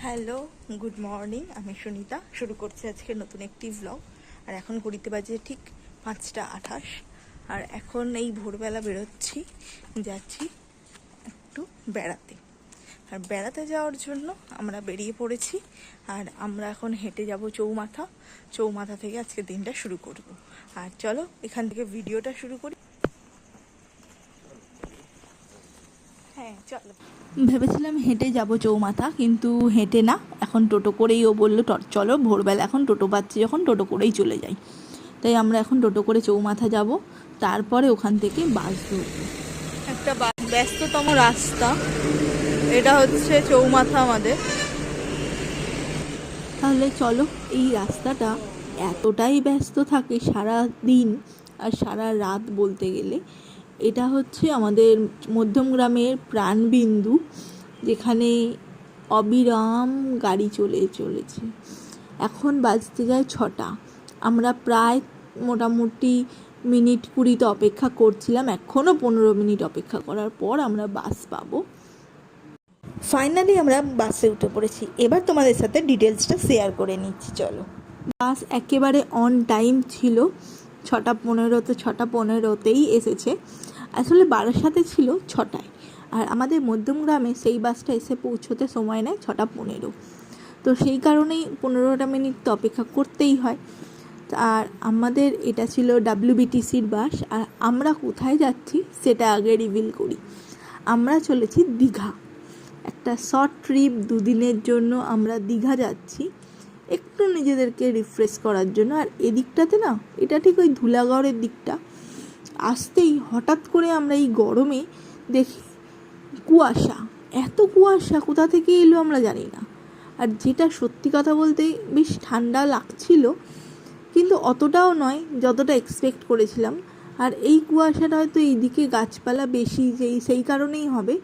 Hello, good morning. আমি সুনিতা শুরু করছি আজকে নতুন একটি ভ্লগ। আর এখন ঘড়িতে বাজে ঠিক 5টা 28। আর এখন এই ভোরবেলা বেরোচ্ছি, যাচ্ছি একটু বেড়াতে। আর বেড়াতে যাওয়ার জন্য আমরা বেরিয়ে পড়েছি। আর আমরা এখন হেঁটে যাব চৌমাথা থেকে আজকে দিনটা শুরু করব। আর চলো এখান থেকে ভিডিওটা শুরু করি। হ্যাঁ চলো। ভেবেছিলাম হেঁটে যাব চৌমাথা, কিন্তু হেঁটে না, এখন টোটো করেই। ও বললো চলো ভোরবেলা এখন টোটো পাচ্ছি যখন, টোটো করেই চলে যাই। তাই আমরা এখন টোটো করে চৌমাথা যাব, তারপরে ওখান থেকে বাস ধরবো। একটা ব্যস্ততম রাস্তা, এটা হচ্ছে চৌমাথা আমাদের। তাহলে চলো, এই রাস্তাটা এতটাই ব্যস্ত থাকে সারা দিন আর সারা রাত বলতে গেলে। এটা হচ্ছে আমাদের মধ্যমগ্রামের প্রাণবিন্দু, যেখানে অবিরাম গাড়ি চলেছে। এখন বাজতে যায় 6টা। আমরা প্রায় মোটামুটি মিনিট 20 অপেক্ষা করছিলাম। এখনও 15 মিনিট অপেক্ষা করার পর আমরা বাস পাবো। ফাইনালি আমরা বাসে উঠে পড়েছি। এবার তোমাদের সাথে ডিটেলসটা শেয়ার করে নিচ্ছি, চলো। বাস একেবারে অন টাইম ছিল। 6টা 15, তো 6টা 15তেই এসেছে। আসলে বারাসাতে ছিল 6টায়, আর আমাদের মধ্যমগ্রামে সেই বাসটা এসে পৌঁছতে সময় নেয় 6টা 15। তো সেই কারণেই 15টা মিনিট তো অপেক্ষা করতেই হয়। আর আমাদের এটা ছিল WBTCর বাস। আর আমরা কোথায় যাচ্ছি সেটা আগে রিভিল করি। আমরা চলেছি দীঘা, একটা শর্ট ট্রিপ, 2 দিনের জন্য আমরা দীঘা যাচ্ছি, একটু নিজেদেরকে রিফ্রেশ করার জন্য। আর এদিকটাতে না, এটা ঠিক ওই ধুলাগড়ের দিকটা। আসতেই হঠাৎ করে আমরা এই গরমে দেখি কুয়াশা, এত কুয়াশা কোথা থেকে এলো আমরা জানি না। আর যেটা সত্যি কথা বলতে বেশ ঠান্ডা লাগছিল, কিন্তু অতটাও নয় যতটা এক্সপেক্ট করেছিলাম। আর এই কুয়াশাটা হয়তো এইদিকে গাছপালা বেশি, সেই কারণেই হবে।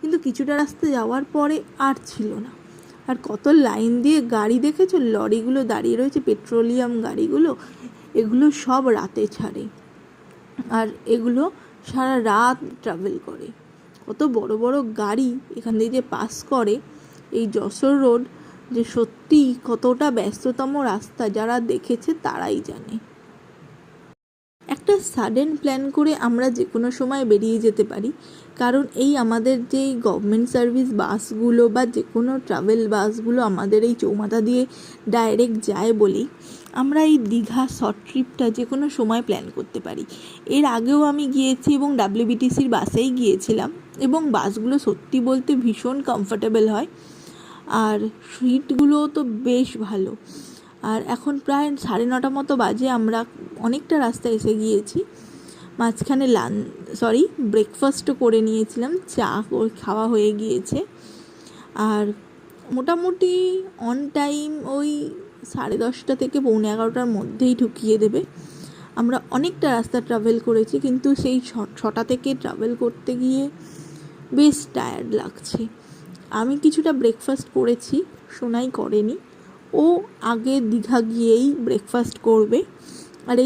কিন্তু কিছুটা রাস্তা যাওয়ার পরে আর ছিল না। আর কত লাইন দিয়ে গাড়ি দেখেছো, লরিগুলো দাঁড়িয়ে রয়েছে, পেট্রোলিয়াম গাড়িগুলো। এগুলো সব রাতে ছাড়ে, আর এগুলো সারা রাত ট্রাভেল করে। কত বড় বড় গাড়ি এখান দিয়ে যে পাস করে এই যশোর রোড, যে সত্যি কতটা ব্যস্ততম রাস্তা, যারা দেখেছে তারাই জানে। একটা সাডেন প্ল্যান করে আমরা যে কোনো সময় বেরিয়ে যেতে পারি, কারণ এই আমাদের যেই গভর্নমেন্ট সার্ভিস বাসগুলো বা যে কোনো ট্রাভেল বাসগুলো আমাদের এই চৌমাথা দিয়ে ডাইরেক্ট যায় বলেই আমরা এই দীঘা শর্ট ট্রিপটা যে কোনো সময় প্ল্যান করতে পারি। এর আগেও আমি গিয়েছি এবং WBTCর বাসেই গিয়েছিলাম, এবং বাসগুলো সত্যি বলতে ভীষণ কমফোর্টেবল হয়, আর সিটগুলোও তো বেশ ভালো। আর এখন প্রায় 9:30 মতো বাজে, আমরা অনেকটা রাস্তা এসে গিয়েছি। মাঝখানে ব্রেকফাস্টও করে নিয়েছিলাম, চা খাওয়া হয়ে গিয়েছে। আর মোটামুটি অন টাইম ওই 10:30 থেকে 11:45 মধ্যেই ঢুকিয়ে দেবে। আমরা অনেকটা রাস্তা ট্রাভেল করেছি, কিন্তু সেই 6টা থেকে ট্রাভেল করতে গিয়ে বেশ টায়ার্ড লাগছে। আমি কিছুটা ব্রেকফাস্ট করেছি, সোনাই করেনি। ও আগে দীঘা গিয়েই ব্রেকফাস্ট করবে। আর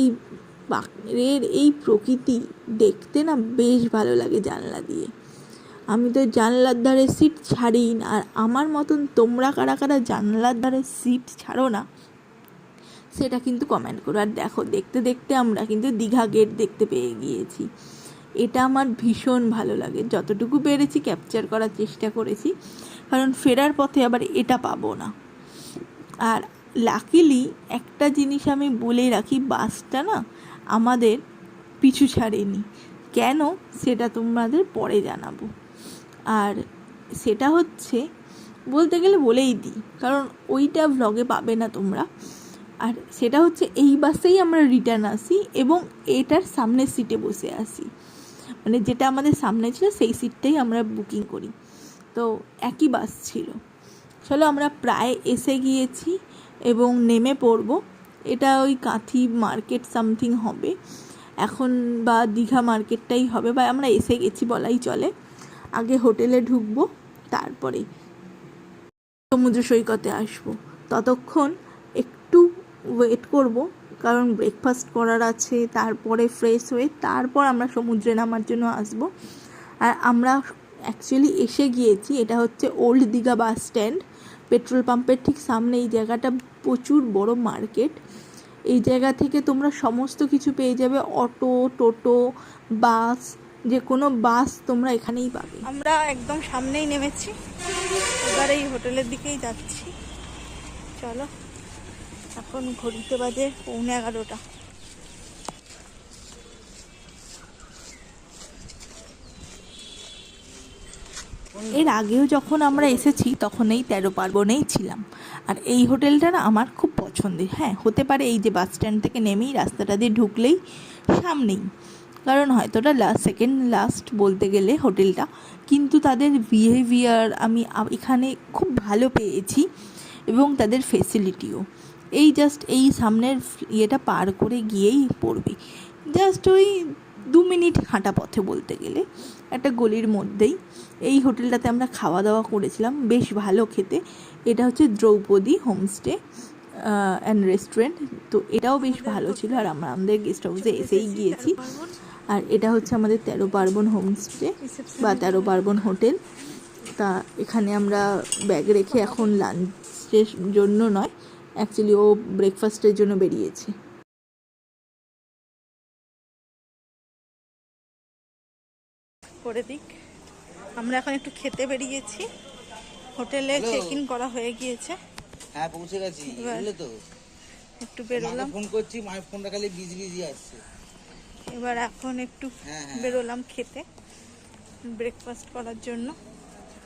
এই প্রকৃতি দেখতে না বেশ ভালো লাগে জানলা দিয়ে। আমি তো জানলার ধারে সিট ছাড়ি না। আর আমার মতন তোমরা কারা কারা জানলার ধারে সিট ছাড়ো না সেটা কিন্তু কমেন্ট করো। আর দেখো, দেখতে দেখতে আমরা কিন্তু দীঘা গেট দেখতে পেয়ে গিয়েছি। এটা আমার ভীষণ ভালো লাগে, যতটুকু পেরেছি ক্যাপচার করার চেষ্টা করেছি, কারণ ফেরার পথে আবার এটা পাবো না। আর লাকিলি একটা জিনিস আমি বলে রাখি, বাসটা না আমাদের পিছু ছাড়েনি। কেন সেটা তোমাদের পরে জানাবো। আর সেটা হচ্ছে, বলতে গেলে বলেই দিই, কারণ ওইটা ভ্লগে পাবে না তোমরা। আর সেটা হচ্ছে, এই বাসেই আমরা রিটার্ন আসি এবং এটার সামনের সিটে বসে আসি, মানে যেটা আমাদের সামনে ছিল সেই সিটটাই আমরা বুকিং করি। তো একই বাস ছিল। চলো, আমরা প্রায় এসে গিয়েছি এবং নেমে পড়ব। এটা ওই কাঁথি মার্কেট সামথিং হবে এখন, বা দীঘা মার্কেটটাই হবে, বা আমরা এসে গেছি বলাই চলে। আগে হোটেলে ঢুকবো, তারপরে সমুদ্র সৈকতে আসবো। ততক্ষণ একটু ওয়েট করব, কারণ ব্রেকফাস্ট করার আছে, তারপরে ফ্রেশ হয়ে তারপর আমরা সমুদ্রে নামার জন্য আসবো। আর আমরা অ্যাকচুয়ালি এসে গিয়েছি, এটা হচ্ছে old Digha bus stand. Petrol পাম্পের ঠিক সামনে এই জায়গাটা প্রচুর বড় মার্কেট। এই জায়গা থেকে তোমরা সমস্ত কিছু পেয়ে যাবে, অটো, টোটো, বাস, যে কোনো বাস তোমরা এখানেই পাবে। আমরা একদম সামনেই নেমেছি, এবার এই হোটেলের দিকেই যাচ্ছি। চলো, এখন ঘড়িতে বাজে 11:15। এর আগেও যখন আমরা এসেছি তখন এই 13 পার্বণেই ছিলাম। আর এই হোটেলটা না আমার খুব পছন্দের। হ্যাঁ, হতে পারে এই যে বাস স্ট্যান্ড থেকে নেমেই রাস্তাটা দিয়ে ঢুকলেই সামনেই, কারণ হয়তো ওটা সেকেন্ড লাস্ট বলতে গেলে হোটেলটা, কিন্তু তাদের বিহেভিয়ার আমি এখানে খুব ভালো পেয়েছি এবং তাদের ফেসিলিটিও। এই জাস্ট এই সামনের ইয়েটা পার করে গিয়েই পড়বে, জাস্ট ওই 2 মিনিট হাঁটা পথে বলতে গেলে, একটা গলির মধ্যেই এই হোটেলটাতে আমরা খাওয়া দাওয়া করেছিলাম, বেশ ভালো খেতে। এটা হচ্ছে দ্রৌপদী হোমস্টে অ্যান্ড রেস্টুরেন্ট, তো এটাও বেশ ভালো ছিল। আর আমরা আমাদের গেস্ট হাউসে এসেই গিয়েছি। আর এটা হচ্ছে আমাদের 13 পার্বণ হোমস্টে বা 13 পার্বণ হোটেল। তা এখানে আমরা ব্যাগ রেখে এখন লাঞ্চের জন্য নয়, অ্যাকচুয়ালি ও ব্রেকফাস্টের জন্য বেরিয়েছে। করে দিক, আমরা এখন একটু খেতে বেরিয়েছি। হোটেলে চেক ইন করা হয়ে গিয়েছে। হ্যাঁ, পৌঁছে গেছি। বুঝলে তো, একটু বেরোলাম, ফোন করছি, মায়ের ফোনটা খালি বিজি আসছে। এবার এখন একটু বেরোলাম খেতে, ব্রেকফাস্ট করার জন্য।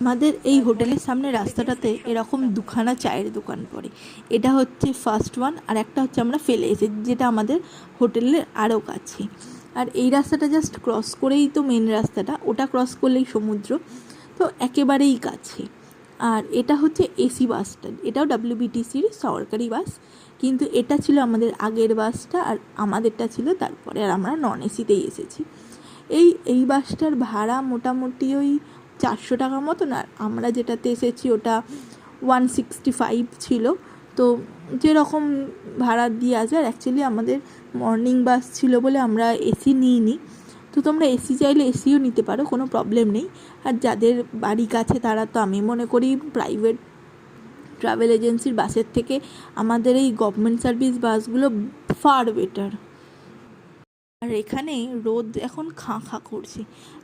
আমাদের এই হোটেলের সামনে রাস্তাটাতে এরকম দুখানা চায়ের দোকান পড়ে। এটা হচ্ছে ফার্স্ট ওয়ান, আর একটা হচ্ছে আমরা ফেলে এসেছি, যেটা আমাদের হোটেলের আরও কাছে। আর এই রাস্তাটা জাস্ট ক্রস করেই তো মেন রাস্তাটা, ওটা ক্রস করলেই সমুদ্র, তো একেবারেই কাছে। আর এটা হচ্ছে এসি বাস স্ট্যান্ড, এটাও WBTCর সরকারি বাস, কিন্তু এটা ছিল আমাদের আগের বাসটা আর আমাদেরটা ছিল তারপরে, আর আমরা নন এসিতেই এসেছি। এই বাসটার ভাড়া মোটামুটি ওই 400 টাকা মতন, আর আমরা যেটাতে এসেছি ওটা 165 ছিল। তো যেরকম ভাড়া দিয়ে আসবে, আর অ্যাকচুয়ালি আমাদের মর্নিং বাস ছিল বলে আমরা এসি নিইনি। তো তোমরা এসি চাইলে এসিও নিতে পারো, কোনো প্রবলেম নেই। আর যাদের বাড়ি কাছে তারা তো, আমি মনে করি প্রাইভেট ট্রাভেল এজেন্সির বাসের থেকে আমাদের এই গভর্নমেন্ট সার্ভিস বাসগুলো ফার বেটার। আর এখানে রোদ এখন খাঁ খাঁ করছে,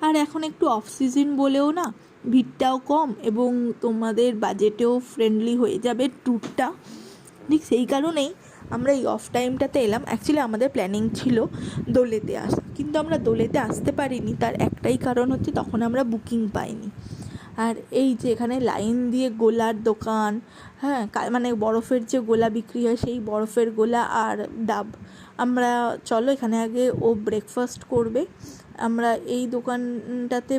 আর এখন একটু অফ সিজন বলেও না ভিড়টাও কম এবং তোমাদের বাজেটেও ফ্রেন্ডলি হয়ে যাবে ট্যুরটা। ঠিক সেই কারণেই আমরা এই অফ টাইমটাতে এলাম। অ্যাকচুয়ালি আমাদের প্ল্যানিং ছিল দোলেতে আসা, কিন্তু আমরা দোলেতে আসতে পারিনি, তার একটাই কারণ হচ্ছে তখন আমরা বুকিং পাইনি। আর এই যে এখানে লাইন দিয়ে গোলার দোকান, হ্যাঁ, মানে বরফের যে গোলা বিক্রি হয় সেই বরফের গোলা আর ডাব। আমরা চলো এখানে আগে ও ব্রেকফাস্ট করবে, আমরা এই দোকানটাতে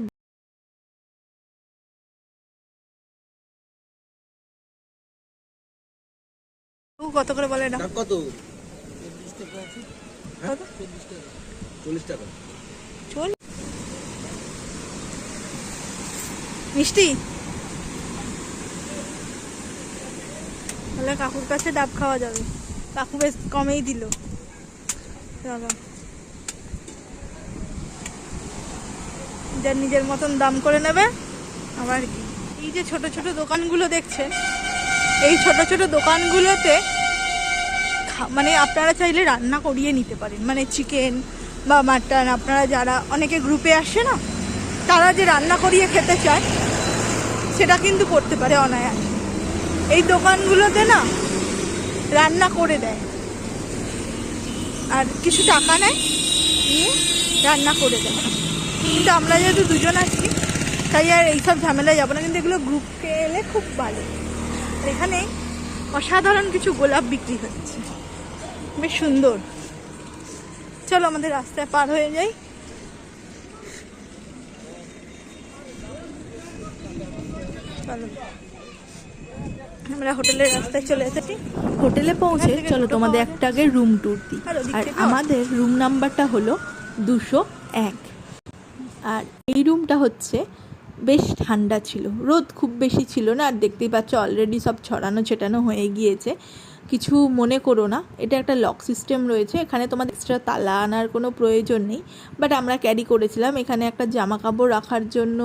কত করে বলে না, কত? 40 টাকা। চল মিষ্টি, তাহলে কাকুর কাছে ডাব খাওয়া যাবে, কাকু বেশ কমেই দিল। চলো, যার নিজের মতন দাম করে নেবে। আবার কি, এই যে ছোট ছোট দোকানগুলো দেখছেন, এই ছোট ছোট দোকানগুলোতে মানে আপনারা চাইলে রান্না করিয়ে নিতে পারেন, মানে চিকেন বা মাটন, আপনারা যারা অনেকে গ্রুপে আসে না, তারা যে রান্না করিয়ে খেতে চায় সেটা কিন্তু করতে পারে অনায়াসে। এই দোকানগুলোতে না রান্না করে দেয় আর কিছু টাকা নেয়, নিয়ে রান্না করে দেয়। কিন্তু আমরা যেহেতু দুজন আছি তাই আর এইসব ঝামেলায় যাবো না, কিন্তু এগুলো গ্রুপকে এলে খুব ভালো। আর এখানে অসাধারণ কিছু গোলাপ বিক্রি হচ্ছে, বেশ সুন্দর। চলো আমাদের রাস্তায় পার হয়ে যাই। চলো, আমরা হোটেলের রাস্তায় চলে এসেছি। হোটেলে পৌঁছে চলো তোমাদের একটা আগে রুম ট্যুর দিই। আর আমাদের রুম নাম্বারটা হলো 201। আর এই রুমটা হচ্ছে বেশ ঠান্ডা ছিল, রোদ খুব বেশি ছিল না। আর দেখতেই পাচ্ছ অলরেডি সব ছড়ানো ছেটানো হয়ে গিয়েছে, কিছু মনে করো না। এটা একটা লক সিস্টেম রয়েছে, এখানে তোমাদের এক্সট্রা তালা আনার কোনো প্রয়োজন নেই, বাট আমরা ক্যারি করেছিলাম। এখানে একটা জামা কাপড় রাখার জন্য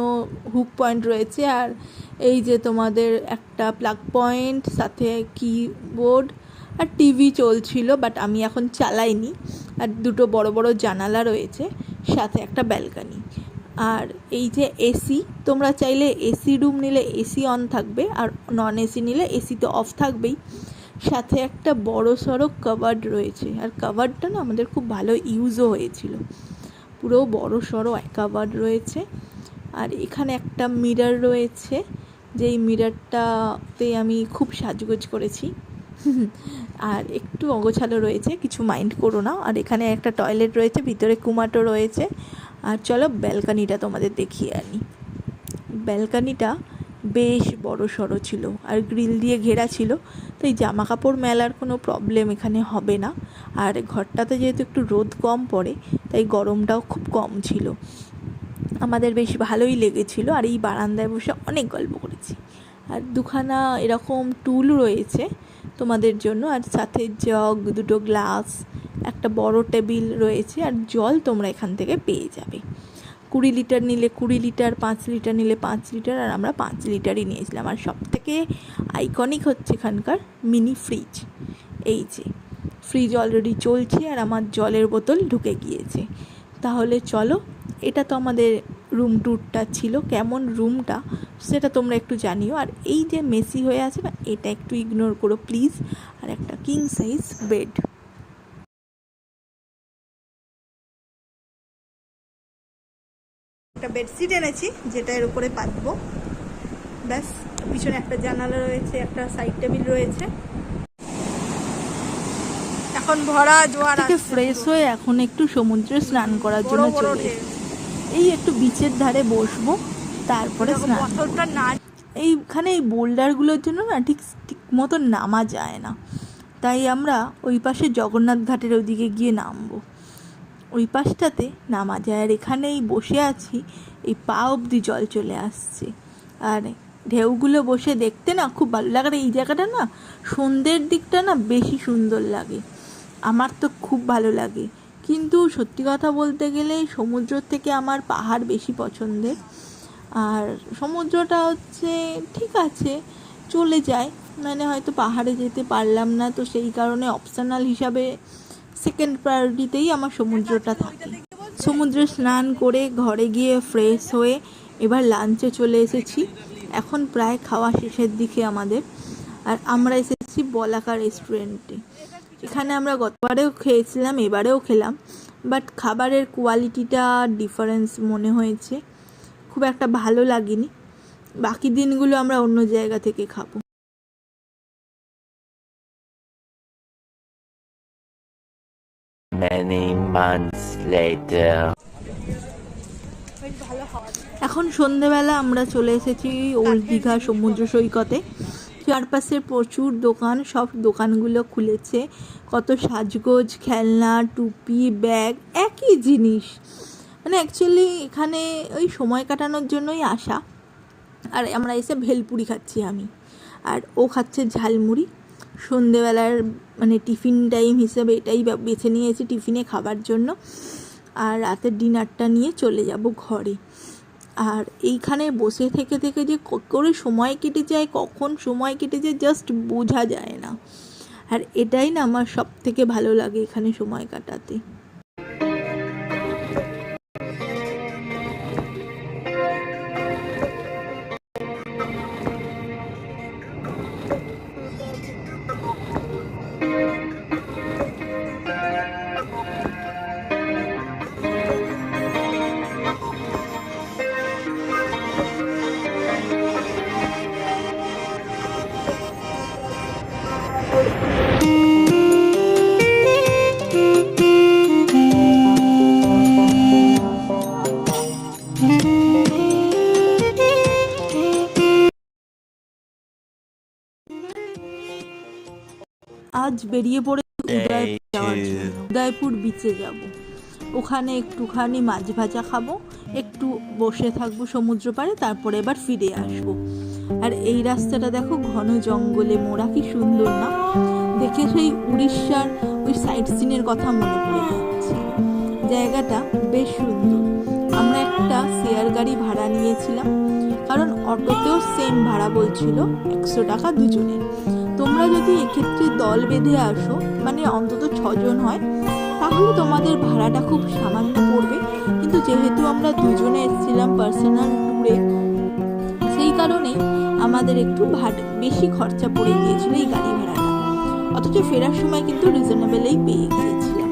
হুক পয়েন্ট রয়েছে, আর এই যে তোমাদের একটা প্লাগ পয়েন্ট, সাথে কিবোর্ড আর টিভি চলছিল, বাট আমি এখন চালাইনি। আর দুটো বড় বড় জানালা রয়েছে, সাথে একটা ব্যালকনি। আর এই যে এসি, তোমরা চাইলে এসি রুম নিলে এসি অন থাকবে, আর নন এসি নিলে এসি তো অফ থাকবেই। সাথে একটা বড় সড়ো কাভার্ড রয়েছে, আর কাভার্ডটা না আমাদের খুব ভালো ইউজও হয়েছিল। পুরো বড় সড়ো কাভার্ড রয়েছে। আর এখানে একটা মিরর রয়েছে, যেই মিররটাতে আমি খুব সাজগোজ করেছি। আর একটু অগোছালো রয়েছে, কিছু মাইন্ড করো না। আর এখানে একটা টয়লেট রয়েছে, ভিতরে কুমাটো রয়েছে। আর চলো ব্যালকানিটা তোমাদের দেখিয়ে আনি। ব্যালকানিটা বেশ বড় সড়ো ছিল, আর গ্রিল দিয়ে ঘেরা ছিল, তো এই জামা কাপড় মেলার কোনো প্রবলেম এখানে হবে না। আর ঘরটাতে যেহেতু একটু রোদ কম পড়ে, তাই গরমটাও খুব কম ছিল। আমাদের বেশ ভালোই লেগেছিল। আর এই বারান্দায় বসে অনেক গল্প করেছি। আর দুখানা এরকম টুল রয়েছে তোমাদের জন্য, আর সাথে জগ, দুটো গ্লাস, একটা বড় টেবিল রয়েছে। আর জল তোমরা এখান থেকে পেয়ে যাবে। 20 লিটার নিলে 20 লিটার, 5 লিটার নিলে 5 লিটার, আর আমরা 5 লিটারই নিয়েছিলাম। আর সবথেকে আইকনিক হচ্ছে এখানকার মিনি ফ্রিজ। এই যে ফ্রিজ অলরেডি চলছে, আর আমার জলের বোতল ঢুকে গিয়েছে। তাহলে চলো, এটা তো আমাদের রুম ট্যুরটা ছিল। কেমন রুমটা সেটা তোমরা একটু জানিও। আর এই যে মেসি হয়ে আছে না, এটা একটু ইগনোর করো প্লিজ। আর একটা কিং সাইজ বেড। একটা বেডশিট এনেছি, যেটা এর উপরে পাতবো। ব্যাস, পিছনে একটা জানালা রয়েছে, একটা সাইড টেবিল রয়েছে। এখন ভরা জোয়ার থেকে ফ্রেশ হয়ে এখন একটু সমুদ্রে স্নান করার জন্য চলে এসেছি। এই একটু বিচের ধারে বসবো, তারপরে স্নান করব। এইখানে এই বোল্ডারগুলোর জন্য না ঠিক মতো নামা যায় না, তাই আমরা ওই পাশে জগন্নাথ ঘাটের ওদিকে গিয়ে নামবো। ওই পাশটাতে নামা যায়। আর এখানেই বসে আছি, এই পা অবধি জল চলে আসছে। আর ঢেউগুলো বসে দেখতে না খুব ভালো লাগে। এই জায়গাটা না সন্ধ্যের দিকটা না বেশি সুন্দর লাগে, আমার তো খুব ভালো লাগে। কিন্তু সত্যি কথা বলতে গেলে সমুদ্র থেকে আমার পাহাড় বেশি পছন্দের। আর সমুদ্রটা হচ্ছে ঠিক আছে, চলে যায়, মানে হয়তো পাহাড়ে যেতে পারলাম না, তো সেই কারণে অপশনাল হিসাবে সেকেন্ড প্রায়োরিটিতেই আমার সমুদ্রটা থাকে। সমুদ্রে স্নান করে ঘরে গিয়ে ফ্রেশ হয়ে এবার লাঞ্চে চলে এসেছি। এখন প্রায় খাওয়া শেষের দিকে আমাদের। আর আমরা এসেছি বলাকা রেস্টুরেন্টে। এখানে আমরা গতবারেও খেয়েছিলাম, এবারেও খেলাম, বাট খাবারের কোয়ালিটিটা ডিফারেন্স মনে হয়েছে, খুব একটা ভালো লাগেনি। বাকি দিনগুলো আমরা অন্য জায়গা থেকে খাবো। Many months later. এখন সন্ধেবেলা আমরা চলে এসেছি ওল্ড দীঘা সমুদ্র সৈকতে। চারপাশে প্রচুর দোকান, সব দোকানগুলো খুলেছে। কত সাজগোজ, খেলনা, টুপি, ব্যাগ, একই জিনিস। মানে অ্যাকচুয়ালি এখানে ওই সময় কাটানোর জন্যই আসা। আর আমরা এসে ভেলপুরি খাচ্ছি আমি, আর ও খাচ্ছে ঝালমুড়ি। সন্ধেবেলার মানে টিফিন টাইম হিসেবে এটাই বেছে নিয়েছি টিফিনে খাবার জন্য। আর রাতের ডিনারটা নিয়ে চলে যাব ঘরে। আর এইখানে বসে থেকে থেকে যে করে সময় কেটে যায়, কখন সময় কেটে যায় জাস্ট বোঝা যায় না। আর এটাই না আমার সব থেকে ভালো লাগে এখানে সময় কাটাতে। আজ বেরিয়ে পড়ে উদয়পুর যাওয়ার জন্য। উদয়পুর বিচে যাব, ওখানে একটুখানি মাছ ভাজা খাবো, একটু বসে থাকবো সমুদ্র পাড়ে, তারপরে এবার ফিরে আসবো। আর এই রাস্তাটা দেখো ঘন জঙ্গলে মোড়া, কি সুন্দর না দেখে। সেই উড়িষ্যার ওই সাইট সিনের কথা মনে পড়ে যাচ্ছে। জায়গাটা বেশ সুন্দর। আমরা একটা শেয়ার গাড়ি ভাড়া নিয়েছিলাম, কারণ অটোতেও সেম ভাড়া বলছিল 100 টাকা দুজনের। তোমরা যদি এক্ষেত্রে দল বেঁধে আসো, মানে অন্তত 6 জন হয়, তাহলে তোমাদের ভাড়াটা খুব সামান্য পড়বে। কিন্তু যেহেতু আমরা দুজনে এসেছিলাম পার্সোনাল ট্যুরে, সেই কারণে আমাদের একটু বেশি খরচা পড়ে গিয়েছিল এই গাড়ি ভাড়াটা। অথচ ফেরার সময় কিন্তু রিজনেবলেই পেয়ে গিয়েছিলাম।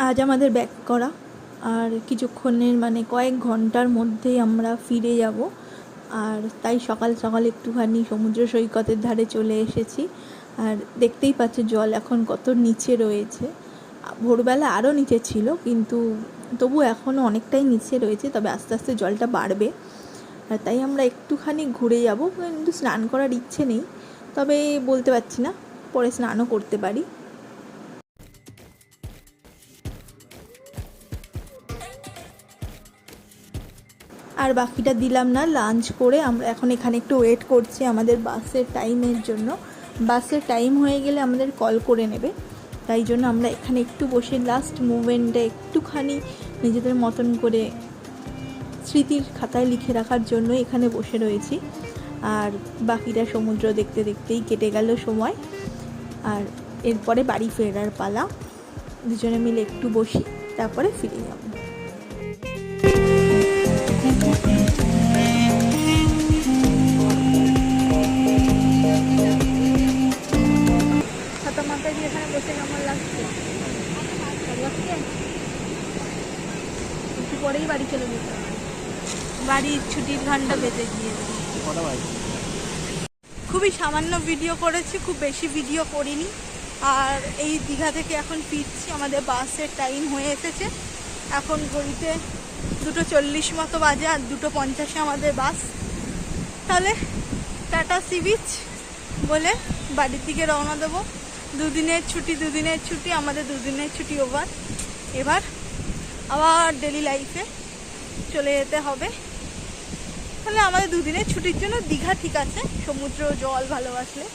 আজ আমাদের ব্যাক করা, আর কিছুক্ষণের মানে কয়েক ঘন্টার মধ্যেই আমরা ফিরে যাব। আর তাই সকাল সকাল একটুখানি সমুদ্র সৈকতের ধারে চলে এসেছি। আর দেখতেই পাচ্ছ জল এখন কত নিচে রয়েছে। ভোরবেলা আরও নিচে ছিল, কিন্তু তবু এখনও অনেকটাই নিচে রয়েছে, তবে আস্তে আস্তে জলটা বাড়বে। আর তাই আমরা একটুখানি ঘুরে যাব, কিন্তু স্নান করার ইচ্ছে নেই, তবে বলতে পারছি না, পরে স্নানও করতে পারি। আর বাকিটা দিলাম না, লাঞ্চ করে আমরা এখন এখানে একটু ওয়েট করছি আমাদের বাসের টাইমের জন্য। বাসের টাইম হয়ে গেলে আমাদের কল করে নেবে, তাই জন্য আমরা এখানে একটু বসে লাস্ট মুভমেন্টে একটুখানি নিজেদের মতন করে স্মৃতির খাতায় লিখে রাখার জন্য এখানে বসে রয়েছি। আর বাকিটা সমুদ্র দেখতে দেখতেই কেটে গেল সময়। আর এরপরে বাড়ি ফেরার পালা, দুজনে মিলে একটু বসি, তারপরে ফিরে যাব। এখানে বসে কেমন লাগছে? একটু পরেই বাড়ি চলে যেতে হবে, বাড়ির ছুটির ঘন্টা বেজে গিয়েছে। খুবই সামান্য ভিডিও করেছি, খুব বেশি ভিডিও করিনি। আর এই দীঘা থেকে এখন ফিরছি, আমাদের বাসের টাইম হয়ে এসেছে। এখন ঘড়িতে 2:40 মতো বাজে, আর 2:50 আমাদের বাস। তাহলে টাটা সি বিচ বলে বাড়ির দিকে রওনা দেবো। দুদিনের ছুটি আমাদের, দুদিনের ছুটি ওভার। এবার আবার ডেলি লাইফে চলে যেতে হবে। তাহলে আমাদের দুদিনের ছুটির জন্য দীঘা ঠিক আছে, সমুদ্র জল ভালোবাসলে,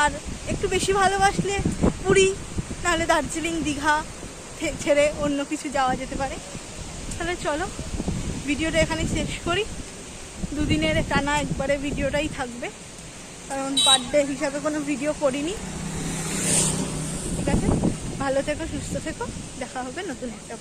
আর একটু বেশি ভালোবাসলে পুরী, নাহলে দার্জিলিং, দীঘা ছেড়ে অন্য কিছু যাওয়া যেতে পারে। তাহলে চলো ভিডিওটা এখানে শেষ করি। দুদিনের টানা একবারে ভিডিওটাই থাকবে, কারণ পার ডে হিসাবে কোনো ভিডিও করিনি। ঠিক আছে, ভালো থেকো, সুস্থ থেকো, দেখা হবে নতুন একটা